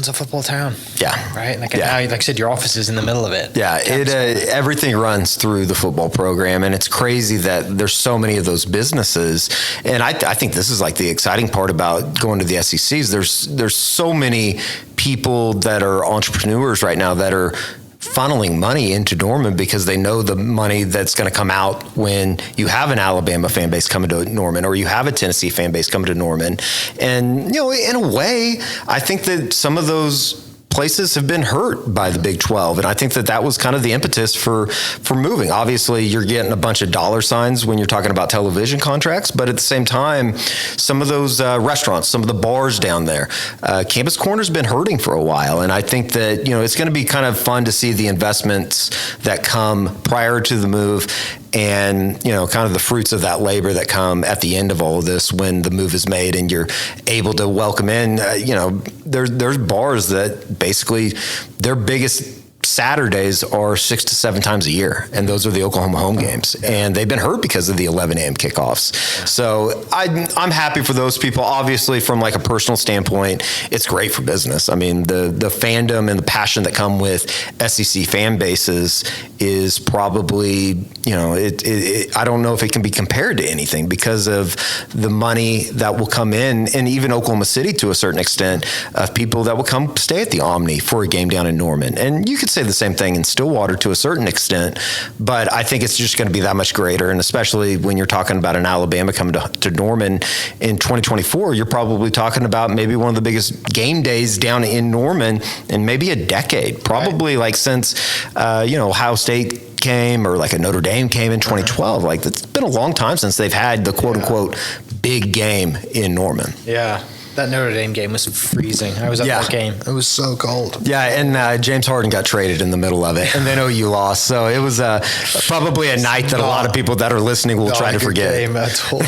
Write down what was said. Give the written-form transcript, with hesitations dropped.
Norman's a football town. Yeah. Right? Now, like I said, your office is in the middle of it. Yeah, everything runs through the football program, and it's crazy that there's so many of those businesses. And I think this is like the exciting part about going to the SECs. There's so many people that are entrepreneurs right now that are funneling money into Norman because they know the money that's going to come out when you have an Alabama fan base coming to Norman, or you have a Tennessee fan base coming to Norman. And, in a way, I think that some of those places have been hurt by the Big 12. And I think that was kind of the impetus for moving. Obviously, you're getting a bunch of dollar signs when you're talking about television contracts, but at the same time, some of those restaurants, some of the bars down there, Campus Corner's been hurting for a while. And I think that, it's going to be kind of fun to see the investments that come prior to the move and, kind of the fruits of that labor that come at the end of all of this when the move is made and you're able to welcome in, there's bars that basically their biggest Saturdays are 6 to 7 times a year, and those are the Oklahoma home games, and they've been hurt because of the 11 a.m. kickoffs. So I'm happy for those people. Obviously, from like a personal standpoint, it's great for business. I mean, the fandom and the passion that come with SEC fan bases is probably, I don't know if it can be compared to anything because of the money that will come in, and even Oklahoma City to a certain extent, of people that will come stay at the Omni for a game down in Norman. And you could say the same thing in Stillwater to a certain extent, but I think it's just going to be that much greater. And especially when you're talking about an Alabama coming to Norman in 2024, you're probably talking about maybe one of the biggest game days down in Norman in maybe a decade, probably like since, Ohio State came, or like a Notre Dame came in 2012. Like, it's been a long time since they've had the quote unquote big game in Norman. Yeah. That Notre Dame game was freezing. I was at that game. It was so cold. Yeah, and James Harden got traded in the middle of it, and then OU lost. So it was probably a night that a lot of people that are listening will try to forget. Game at all.